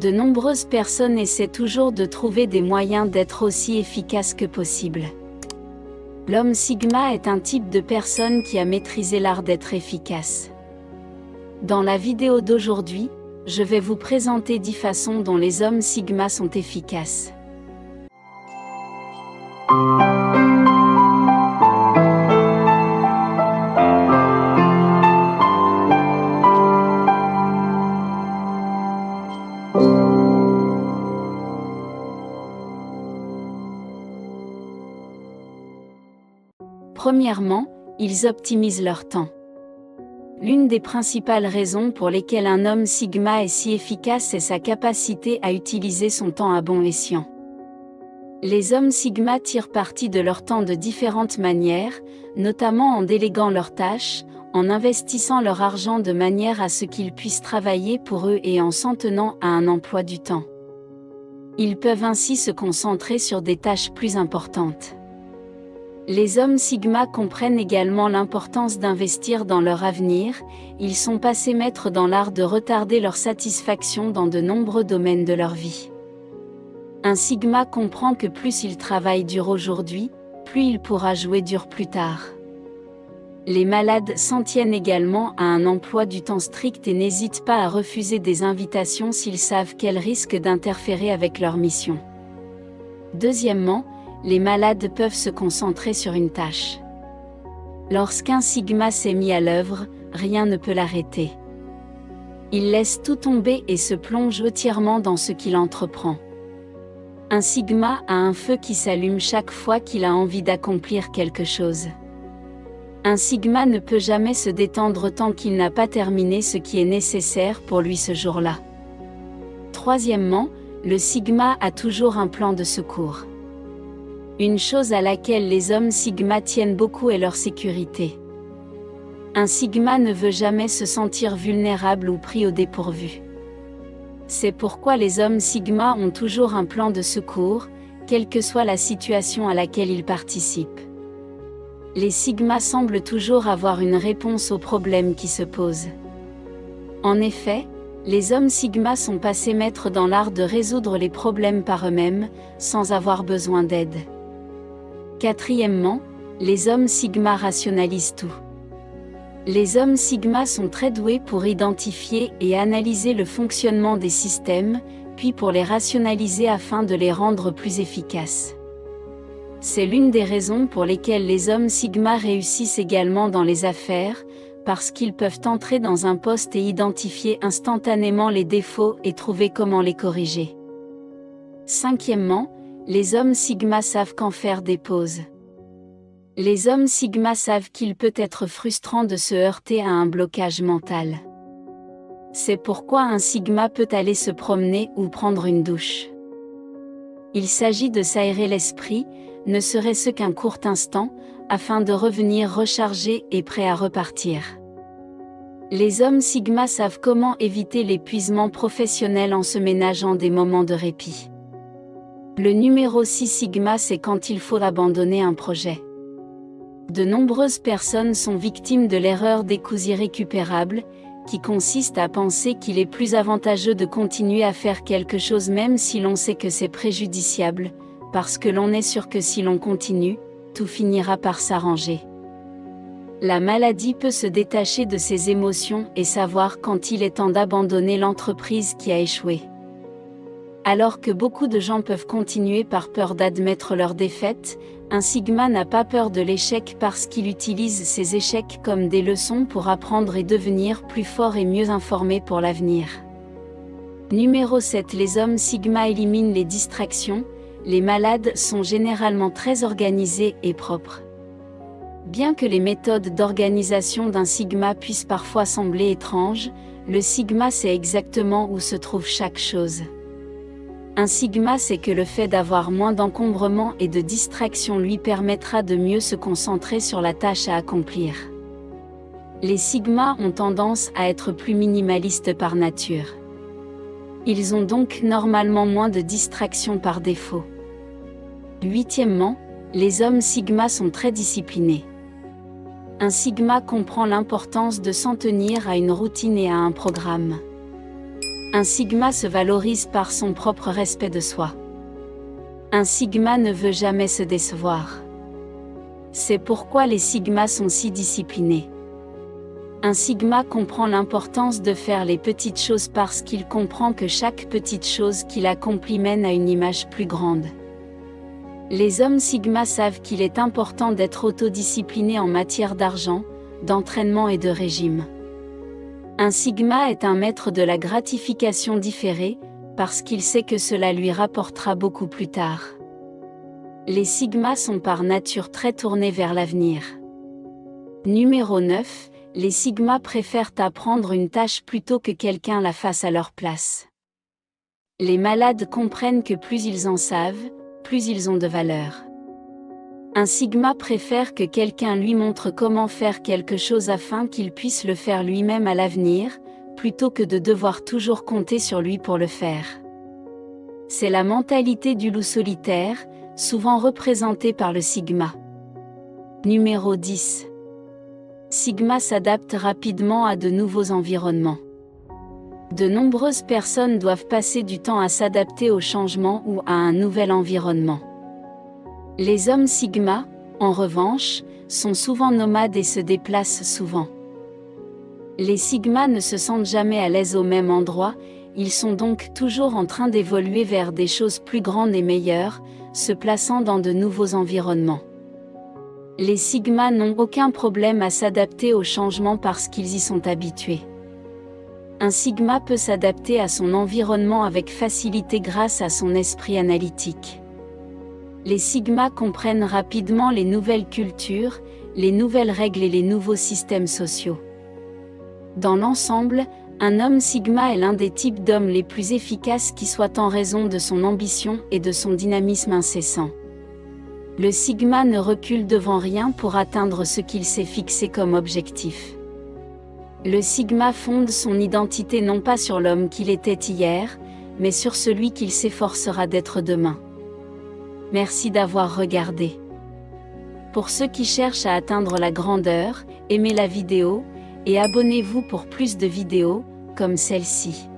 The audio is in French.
De nombreuses personnes essaient toujours de trouver des moyens d'être aussi efficaces que possible. L'homme Sigma est un type de personne qui a maîtrisé l'art d'être efficace. Dans la vidéo d'aujourd'hui, je vais vous présenter 10 façons dont les hommes Sigma sont efficaces. Premièrement, ils optimisent leur temps. L'une des principales raisons pour lesquelles un homme Sigma est si efficace est sa capacité à utiliser son temps à bon escient. Les hommes Sigma tirent parti de leur temps de différentes manières, notamment en déléguant leurs tâches, en investissant leur argent de manière à ce qu'ils puissent travailler pour eux et en s'en tenant à un emploi du temps. Ils peuvent ainsi se concentrer sur des tâches plus importantes. Les hommes Sigma comprennent également l'importance d'investir dans leur avenir, ils sont passés maîtres dans l'art de retarder leur satisfaction dans de nombreux domaines de leur vie. Un Sigma comprend que plus il travaille dur aujourd'hui, plus il pourra jouer dur plus tard. Les malades s'en tiennent également à un emploi du temps strict et n'hésitent pas à refuser des invitations s'ils savent qu'elles risquent d'interférer avec leur mission. Deuxièmement, les malades peuvent se concentrer sur une tâche. Lorsqu'un Sigma s'est mis à l'œuvre, rien ne peut l'arrêter. Il laisse tout tomber et se plonge entièrement dans ce qu'il entreprend. Un Sigma a un feu qui s'allume chaque fois qu'il a envie d'accomplir quelque chose. Un Sigma ne peut jamais se détendre tant qu'il n'a pas terminé ce qui est nécessaire pour lui ce jour-là. Troisièmement, le Sigma a toujours un plan de secours. Une chose à laquelle les hommes Sigma tiennent beaucoup est leur sécurité. Un Sigma ne veut jamais se sentir vulnérable ou pris au dépourvu. C'est pourquoi les hommes Sigma ont toujours un plan de secours, quelle que soit la situation à laquelle ils participent. Les Sigma semblent toujours avoir une réponse aux problèmes qui se posent. En effet, les hommes Sigma sont passés maîtres dans l'art de résoudre les problèmes par eux-mêmes, sans avoir besoin d'aide. Quatrièmement, les hommes Sigma rationalisent tout. Les hommes Sigma sont très doués pour identifier et analyser le fonctionnement des systèmes, puis pour les rationaliser afin de les rendre plus efficaces. C'est l'une des raisons pour lesquelles les hommes Sigma réussissent également dans les affaires, parce qu'ils peuvent entrer dans un poste et identifier instantanément les défauts et trouver comment les corriger. Cinquièmement, les hommes Sigma savent quand faire des pauses. Les hommes Sigma savent qu'il peut être frustrant de se heurter à un blocage mental. C'est pourquoi un Sigma peut aller se promener ou prendre une douche. Il s'agit de s'aérer l'esprit, ne serait-ce qu'un court instant, afin de revenir rechargé et prêt à repartir. Les hommes Sigma savent comment éviter l'épuisement professionnel en se ménageant des moments de répit. Le numéro 6 Sigma, c'est quand il faut abandonner un projet. De nombreuses personnes sont victimes de l'erreur des coûts irrécupérables, qui consiste à penser qu'il est plus avantageux de continuer à faire quelque chose même si l'on sait que c'est préjudiciable, parce que l'on est sûr que si l'on continue, tout finira par s'arranger. La maladie peut se détacher de ses émotions et savoir quand il est temps d'abandonner l'entreprise qui a échoué. Alors que beaucoup de gens peuvent continuer par peur d'admettre leur défaite, un Sigma n'a pas peur de l'échec parce qu'il utilise ses échecs comme des leçons pour apprendre et devenir plus fort et mieux informé pour l'avenir. Numéro 7. Les hommes Sigma éliminent les distractions. Les malades sont généralement très organisés et propres. Bien que les méthodes d'organisation d'un Sigma puissent parfois sembler étranges, le Sigma sait exactement où se trouve chaque chose. Un Sigma sait que le fait d'avoir moins d'encombrement et de distraction lui permettra de mieux se concentrer sur la tâche à accomplir. Les Sigma ont tendance à être plus minimalistes par nature. Ils ont donc normalement moins de distractions par défaut. Huitièmement, les hommes Sigma sont très disciplinés. Un Sigma comprend l'importance de s'en tenir à une routine et à un programme. Un sigma se valorise par son propre respect de soi. Un sigma ne veut jamais se décevoir. C'est pourquoi les sigmas sont si disciplinés. Un sigma comprend l'importance de faire les petites choses parce qu'il comprend que chaque petite chose qu'il accomplit mène à une image plus grande. Les hommes sigma savent qu'il est important d'être autodiscipliné en matière d'argent, d'entraînement et de régime. Un sigma est un maître de la gratification différée, parce qu'il sait que cela lui rapportera beaucoup plus tard. Les sigmas sont par nature très tournés vers l'avenir. Numéro 9. Les sigmas préfèrent apprendre une tâche plutôt que quelqu'un la fasse à leur place. Les malades comprennent que plus ils en savent, plus ils ont de valeur. Un sigma préfère que quelqu'un lui montre comment faire quelque chose afin qu'il puisse le faire lui-même à l'avenir, plutôt que de devoir toujours compter sur lui pour le faire. C'est la mentalité du loup solitaire, souvent représentée par le sigma. Numéro 10. Sigma s'adapte rapidement à de nouveaux environnements. De nombreuses personnes doivent passer du temps à s'adapter au changement ou à un nouvel environnement. Les hommes sigma, en revanche, sont souvent nomades et se déplacent souvent. Les sigmas ne se sentent jamais à l'aise au même endroit, ils sont donc toujours en train d'évoluer vers des choses plus grandes et meilleures, se plaçant dans de nouveaux environnements. Les sigmas n'ont aucun problème à s'adapter au changement parce qu'ils y sont habitués. Un sigma peut s'adapter à son environnement avec facilité grâce à son esprit analytique. Les sigmas comprennent rapidement les nouvelles cultures, les nouvelles règles et les nouveaux systèmes sociaux. Dans l'ensemble, un homme sigma est l'un des types d'hommes les plus efficaces qui soit en raison de son ambition et de son dynamisme incessant. Le sigma ne recule devant rien pour atteindre ce qu'il s'est fixé comme objectif. Le sigma fonde son identité non pas sur l'homme qu'il était hier, mais sur celui qu'il s'efforcera d'être demain. Merci d'avoir regardé. Pour ceux qui cherchent à atteindre la grandeur, aimez la vidéo, et abonnez-vous pour plus de vidéos, comme celle-ci.